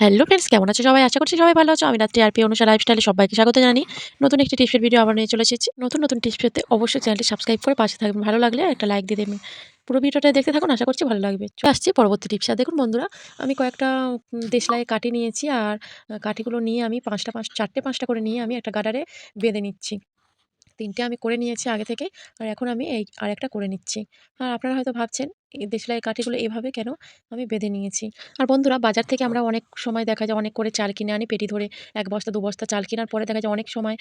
Hello friends, কেমন আছো সবাই? আশা করছি সবাই ভালো আছো। আমি রাত্রি আরপি অনুষা লাইফস্টাইলে সবাইকে স্বাগত জানাই। নতুন একটি টিপসের ভিডিও আবার নিয়ে চলে এসেছি। নতুন টিপস পেতে অবশ্যই চ্যানেলটি সাবস্ক্রাইব করে পাশে থাকবেন। ভালো লাগলে একটা লাইক দিয়ে দেবেন। পুরো ভিডিওটা দেখতে থাকুন, আশা করছি ভালো লাগবে। চলে আসছি পরবর্তী টিপস। আর দেখুন বন্ধুরা, আমি কয়েকটা দেশলাই কাঠি নিয়েছি আর কাঠিগুলো নিয়ে আমি 4টে 5টা করে নিয়ে আমি একটা গার্ডারে বেঁধে নিচ্ছি। ৩ টে আমি করে নিয়েছি আগে থেকেই। আর এখন আমি এই আরেকটা করে নিচ্ছি। আর আপনারা হয়তো ভাবছেন এই দেশলাই কাঠিগুলো এভাবে কেন আমি বেঁধে নিয়েছি। আর বন্ধুরা, বাজার থেকে আমরা অনেক সময় দেখা যায় অনেক করে চাল কিনে আনি পেটি ধরে ১ বস্তা ২ বস্তা চাল কেনার পরে দেখা যায় অনেক সময়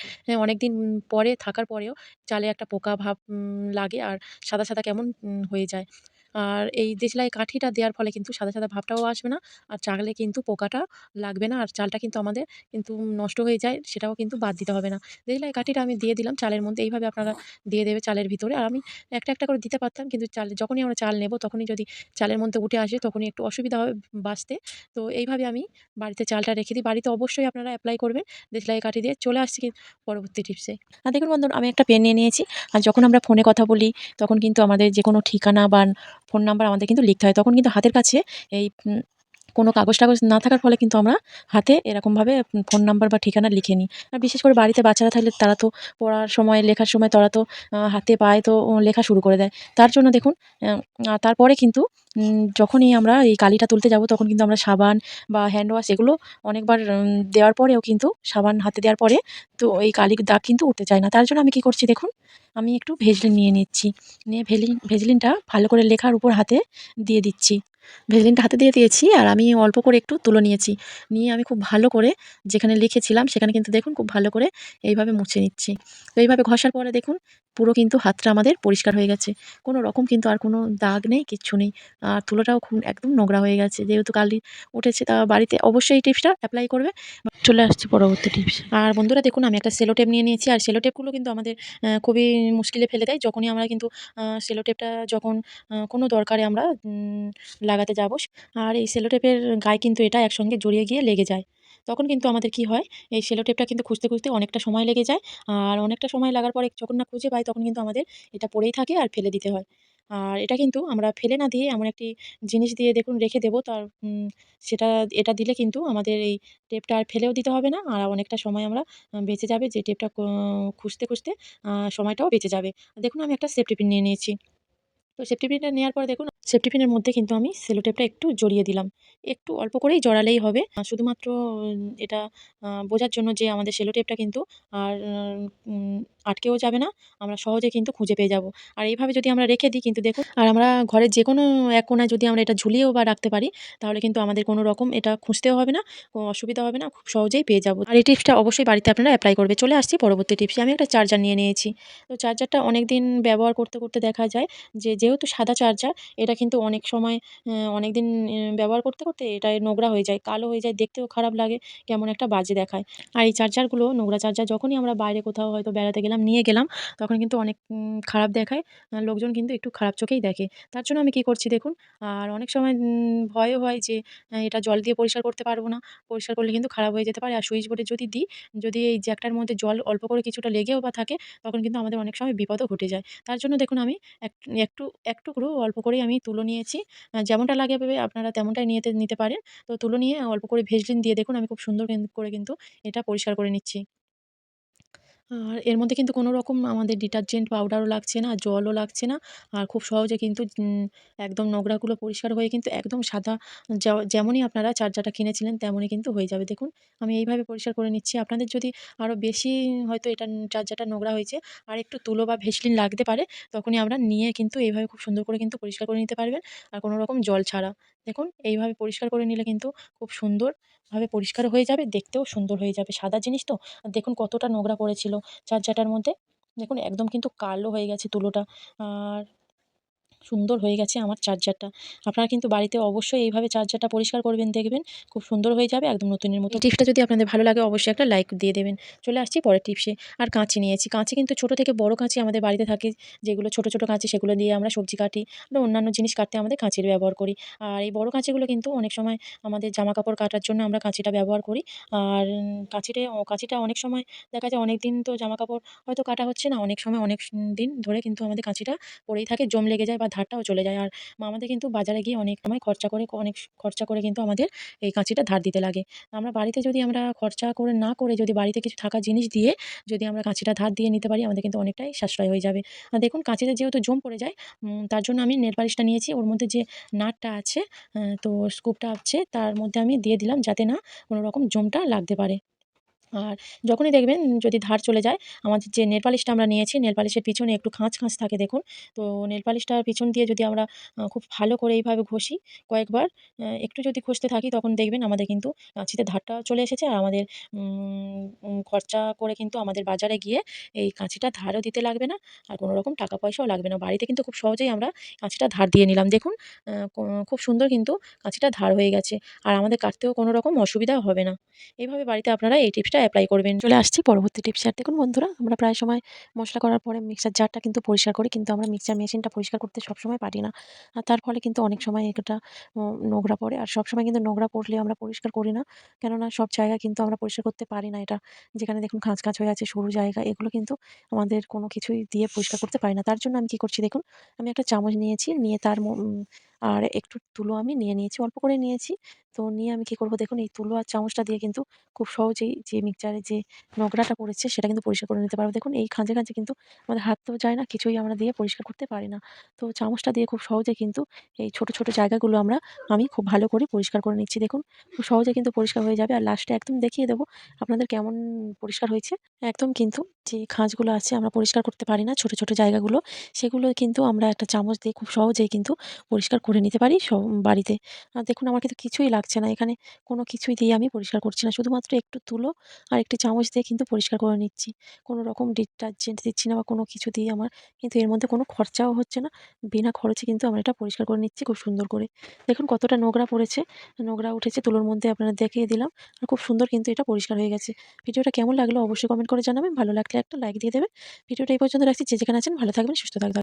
অনেকদিন পরে থাকার পরেও চালে একটা পোকা ভাব লাগে আর সাদা কেমন হয়ে যায়। আর এই দেশলাই কাঠিটা দেওয়ার ফলে কিন্তু সাদা ভাবটাও আসবে না। আর চালে কিন্তু পোকাটা লাগবে না। আর চালটা কিন্তু আমাদের কিন্তু নষ্ট হয়ে যায়, সেটাও কিন্তু বাদ দিতে হবে না। দেশলাই কাঠিটা আমি দিয়ে দিলাম চালের মধ্যে। এইভাবে আপনারা দিয়ে দেবে চালের ভিতরে। আর আমি একটা করে দিতে পারতাম, কিন্তু যখনই আমরা চাল নেব তখনই যদি চালের মধ্যে উঠে আসে তখনই একটু অসুবিধা হবে বাছতে। তো এইভাবে আমি বাড়িতে চালটা রেখে দিই। বাড়িতে অবশ্যই আপনারা এপ্লাই করবেন দেশলাই কাঠি দিয়ে। চলে আসছি পরবর্তী টিপসে। আর দেখুন বন্ধুরা, আমি একটা পেন নিয়ে নিয়েছি। আর যখন আমরা ফোনে কথা বলি তখন কিন্তু আমাদের যেকোনো ঠিকানা বা ফোন নাম্বার আমাদের কিন্তু লিখতে হয়। তখন কিন্তু হাতের কাছে এই কোনো কাগজ-টাগজ না থাকার ফলে কিন্তু আমরা হাতে এরকমভাবে ফোন নাম্বার বা ঠিকানা লিখে নিই। আর বিশেষ করে বাড়িতে বাচ্চারা থাকলে তারা তো পড়ার সময়, লেখার সময় তারা তো হাতে পায়ে তো লেখা শুরু করে দেয়। তার জন্য দেখুন তারপরে কিন্তু যখনই আমরা এই কালিটা তুলতে যাব তখন কিন্তু আমরা সাবান বা হ্যান্ড ওয়াশ এগুলো অনেকবার দেওয়ার পরেও কিন্তু সাবান হাতে দেওয়ার পরে তো এই কালির দাগ কিন্তু উঠতে চায় না। তার জন্য আমি কি করছি দেখুন, আমি একটু ভেজলিন নিয়ে নিচ্ছি। নিয়ে ভেজলিনটা ভালো করে লেখার উপর হাতে দিয়ে দিচ্ছি। ভেসলিনটা হাতে দিয়ে দিয়েছি আর আমি অল্প করে একটু তুলো নিয়েছি। নিয়ে আমি খুব ভালো করে যেখানে লিখেছিলাম সেখানে কিন্তু দেখুন খুব ভালো করে এইভাবে মুছে নিচ্ছি। তো এইভাবে ঘষার পরে দেখুন পুরো কিন্তু হাতটা আমাদের পরিষ্কার হয়ে গেছে। কোনো রকম কিন্তু আর কোনো দাগ নেই, কিচ্ছু নেই। আর তুলোটাও খুব একদম নোংরা হয়ে গেছে। যেহেতু কালি উঠেছে তা বাড়িতে অবশ্যই এই টিপসটা এপ্লাই করবে। চলে আসছি পরবর্তী টিপস। আর বন্ধুরা দেখুন, আমি একটা সেলো টেপ নিয়ে নিয়েছি। আর সেলো টেপগুলো কিন্তু আমাদের খুবই মুশকিলে ফেলে দেয়। যখনই আমরা কিন্তু সেলো টেপটা যখন কোনো দরকারে আমরা লাগাতে যাবো। আর এই সেলোটেপের গায়ে কিন্তু এটা একসঙ্গে জড়িয়ে গিয়ে লেগে যায়। তখন কিন্তু আমাদের কি হয়, এই সেলোটেপটা কিন্তু খুঁজতে অনেকটা সময় লেগে যায়। আর অনেকটা সময় লাগার পরে যখন না খুঁজে পাই তখন কিন্তু আমাদের এটা পড়েই থাকে আর ফেলে দিতে হয়। আর এটা কিন্তু আমরা ফেলে না দিয়ে এমন একটি জিনিস দিয়ে দেখুন রেখে দেবো। তার সেটা এটা দিলে কিন্তু আমাদের এই টেপটা আর ফেলেও দিতে হবে না। আর অনেকটা সময় আমরা বেঁচে যাবে, যে টেপটা খুঁজতে সময়টাও বেঁচে যাবে। দেখুন, আমি একটা সেফটি পিন নিয়ে নিয়েছি। তো সেফটি পিনটা নেওয়ার পরে দেখুন সেফটি পিনের মধ্যে কিন্তু আমি সেলো টেপটা একটু জড়িয়ে দিলাম। একটু অল্প করেই জড়ালেই হবে। শুধুমাত্র এটা বোঝার জন্য যে আমাদের সেলো টেপটা কিন্তু আর আটকেও যাবে না। আমরা সহজে কিন্তু খুঁজে পেয়ে যাবো। আর এইভাবে যদি আমরা রেখে দিই কিন্তু দেখুন, আর আমরা ঘরের যেকোনো এক কোণায় যদি আমরা এটা ঝুলিয়েও বা রাখতে পারি তাহলে কিন্তু আমাদের কোনো রকম এটা খুঁজতেও হবে না, অসুবিধা হবে না। খুব সহজেই পেয়ে যাবো। আর এই টিপসটা অবশ্যই বাড়িতে আপনারা এপ্লাই করবে। চলে আসছি পরবর্তী টিপসে। আমি একটা চার্জার নিয়ে নিয়েছি। তো চার্জারটা অনেকদিন ব্যবহার করতে দেখা যায় যেহেতু সাদা চার্জার, এটা কিন্তু অনেক সময় অনেকদিন ব্যবহার করতে এটা নোংরা হয়ে যায়, কালো হয়ে যায়, দেখতেও খারাপ লাগে, কেমন একটা বাজে দেখায়। আর এই চার্জারগুলো নোংরা চার্জার যখনই আমরা বাইরে কোথাও হয়তো বেড়াতে গেলাম, নিয়ে গেলাম, তখন কিন্তু অনেক খারাপ দেখায়। লোকজন কিন্তু একটু খারাপ চোখেই দেখে। তার জন্য আমি কি করছি দেখুন, আর অনেক সময় ভয়ও হয় যে এটা জল দিয়ে পরিষ্কার করতে পারবো না। পরিষ্কার করলে কিন্তু খারাপ হয়ে যেতে পারে। আর সুইচ বোর্ডে যদি দিই, যদি এই জ্যাকটার মধ্যে জল অল্প করে কিছুটা লেগেও বা থাকে, তখন কিন্তু আমাদের অনেক সময় বিপদও ঘটে যায়। তার জন্য দেখুন আমি এক একটু টুকরো অল্প করেই আমি তুলো নিয়েছি। যেমনটা লাগে ভেবে আপনারা তেমনটাই নিতে পারেন। তো তুলো নিয়ে অল্প করে ভেসলিন দিয়ে দেখুন আমি খুব সুন্দর করে কিন্তু এটা পরিষ্কার করে নিচ্ছি। আর এর মধ্যে কিন্তু কোনো রকম আমাদের ডিটারজেন্ট পাউডারও লাগছে না, জলও লাগছে না। আর খুব সহজে কিন্তু একদম নোংরাগুলো পরিষ্কার হয়ে কিন্তু একদম সাদা, যেমনই আপনারা চার্জারটা কিনেছিলেন তেমনই কিন্তু হয়ে যাবে। দেখুন, আমি এইভাবে পরিষ্কার করে নিচ্ছি। আপনাদের যদি আরও বেশি হয়তো এটা চার্জারটা নোংরা হয়েছে আর একটু তুলো বা ভেসলিন লাগতে পারে, তখনই আমরা নিয়ে কিন্তু এইভাবে খুব সুন্দর করে কিন্তু পরিষ্কার করে নিতে পারবেন। আর কোনো রকম জল ছাড়া। দেখুন, এইভাবে পরিষ্কার করে নিলে কিন্তু খুব সুন্দরভাবে পরিষ্কার হয়ে যাবে, দেখতেও সুন্দর হয়ে যাবে। সাদা জিনিস তো। আর দেখুন কতটা নোংরা পড়েছিল চার্জারটার মধ্যে। দেখুন একদম কিন্তু কালো হয়ে গেছে তুলোটা। আর সুন্দর হয়ে গেছে আমার চার্জারটা। আপনারা কিন্তু বাড়িতে অবশ্যই এইভাবে চার্জারটা পরিষ্কার করবেন, দেখবেন খুব সুন্দর হয়ে যাবে একদম নতুনের মতো। এই টিপসটা যদি আপনাদের ভালো লাগে অবশ্যই একটা লাইক দিয়ে দেবেন। চলে আসছি পরের টিপসে। আর কাঁচি নিয়েছি। কাঁচি কিন্তু ছোট থেকে বড় কাঁচি আমাদের বাড়িতে থাকে, যেগুলো ছোট কাঁচি সেগুলো দিয়ে আমরা সবজি কাটি বা অন্যান্য জিনিস কাটতে আমাদের কাঁচির ব্যবহার করি। আর এই বড় কাঁচিগুলো কিন্তু অনেক সময় আমাদের জামাকাপড় কাটার জন্য আমরা কাঁচিটা ব্যবহার করি। আর কাঁচিটা অনেক সময় দেখা যায় অনেকদিন তো জামাকাপড় হয়তো কাটা হচ্ছে না। অনেক সময় অনেক দিন ধরে কিন্তু আমাদের কাঁচিটা পড়েই থাকে, জং লেগে যায় বা ধারটাও চলে যায়। আর মা আমাদের কিন্তু বাজারে গিয়ে অনেক সময় খরচা করে কিন্তু আমাদের এই কাঁচিটা ধার দিতে লাগে। আমরা বাড়িতে যদি আমরা খরচা করে না করে যদি বাড়িতে কিছু থাকা জিনিস দিয়ে যদি আমরা কাঁচিটা ধার দিয়ে নিতে পারি আমাদের কিন্তু অনেকটাই সাশ্রয় হয়ে যাবে। দেখুন কাঁচিতে যেহেতু জং পড়ে যায় তার জন্য আমি নেল পালিশটা নিয়েছি। ওর মধ্যে যে নাটটা আছে তো স্ক্রুটা আছে তার মধ্যে আমি দিয়ে দিলাম যাতে না কোনো রকম জংটা লাগতে পারে। আর যখনই দেখবেন যদি ধার চলে যায়, আমাদের যে নেল পালিশটা আমরা নিয়েছি, নেল পালিশের পিছনে একটু খাঁজ থাকে দেখুন। তো নেল পালিশটার পিছন দিয়ে যদি আমরা খুব ভালো করে এইভাবে ঘষি কয়েকবার, একটু যদি ঘষতে থাকি তখন দেখবেন আমাদের কিন্তু কাঁচিতে ধারটা চলে এসেছে। আর আমাদের উম উম খরচা করে কিন্তু আমাদের বাজারে গিয়ে এই কাঁচিটা ধারও দিতে লাগবে না। আর কোনো রকম টাকা পয়সাও লাগবে না। বাড়িতে কিন্তু খুব সহজেই আমরা কাঁচিটা ধার দিয়ে নিলাম। দেখুন আ ক খুব সুন্দর কিন্তু কাঁচিটা ধার হয়ে গেছে। আর আমাদের কাটতেও কোনো রকম অসুবিধা হবে না। এইভাবে বাড়িতে আপনারা এই টিপসটা এপ্লাই করবেন। চলে আসছি পরবর্তী টিপসে। আর দেখুন বন্ধুরা, আমরা প্রায় সময় মসলা করার পরে মিক্সার জারটা কিন্তু পরিষ্কার করি। কিন্তু আমরা মিক্সার মেশিনটা পরিষ্কার করতে সবসময় পারি না। আর তার ফলে কিন্তু অনেক সময় এটা নোংরা পড়ে। আর সবসময় কিন্তু নোংরা পড়লে আমরা পরিষ্কার করি না। কেননা সব জায়গা কিন্তু আমরা পরিষ্কার করতে পারি না এটা। যেখানে দেখুন খাঁজ হয়ে আছে সরু জায়গা, এগুলো কিন্তু আমাদের কোনো কিছুই দিয়ে পরিষ্কার করতে পারি না। তার জন্য আমি কি করছি দেখুন, আমি একটা চামচ নিয়েছি, নিয়ে তার আর একটু তুলো আমি নিয়ে নিয়েছি, অল্প করে নিয়েছি। তো নিয়ে আমি কি করব দেখুন, এই তুলো আর চামচটা দিয়ে কিন্তু খুব সহজেই যে মিক্সচারে যে নোংরাটা পড়েছে সেটা কিন্তু পরিষ্কার করে নিতে পারবো। দেখুন এই খাঁজে কিন্তু আমাদের হাতও যায় না, কিছুই আমরা দিয়ে পরিষ্কার করতে পারি না। তো চামচটা দিয়ে খুব সহজে কিন্তু এই ছোট জায়গাগুলো আমি খুব ভালো করে পরিষ্কার করে নিচ্ছি। দেখুন খুব সহজে কিন্তু পরিষ্কার হয়ে যাবে। আর লাস্টে একদম দেখিয়ে দেবো আপনাদের কেমন পরিষ্কার হয়েছে। একদম কিন্তু যে খাঁজগুলো আছে আমরা পরিষ্কার করতে পারি না, ছোট জায়গাগুলো, সেগুলো কিন্তু আমরা একটা চামচ দিয়ে খুব সহজেই কিন্তু পরিষ্কার করে নিতে পারি বাড়িতে। আর দেখুন আমার কিন্তু কিছুই লাগছে না এখানে। কোনো কিছুই দিয়ে আমি পরিষ্কার করছি না। শুধুমাত্র একটু তুলো আর একটি চামচ দিয়ে কিন্তু পরিষ্কার করে নিচ্ছি। কোনো রকম ডিটারজেন্ট দিচ্ছি না বা কোনো কিছু দিয়ে আমার কিন্তু এর মধ্যে কোনো খরচাও হচ্ছে না। বিনা খরচে কিন্তু আমরা এটা পরিষ্কার করে নিচ্ছি খুব সুন্দর করে। দেখুন কতটা নোংরা পড়েছে, নোংরা উঠেছে তুলোর মধ্যে আপনাদের দেখিয়ে দিলাম। আর খুব সুন্দর কিন্তু এটা পরিষ্কার হয়ে গেছে। ভিডিওটা কেমন লাগলো অবশ্যই কমেন্ট করে জানাবেন। ভালো লাগলে একটা লাইক দিয়ে দেবেন। ভিডিওটা এই পর্যন্ত রাখছি। যে যেখানে আছেন ভালো থাকবেন, সুস্থ থাকবেন।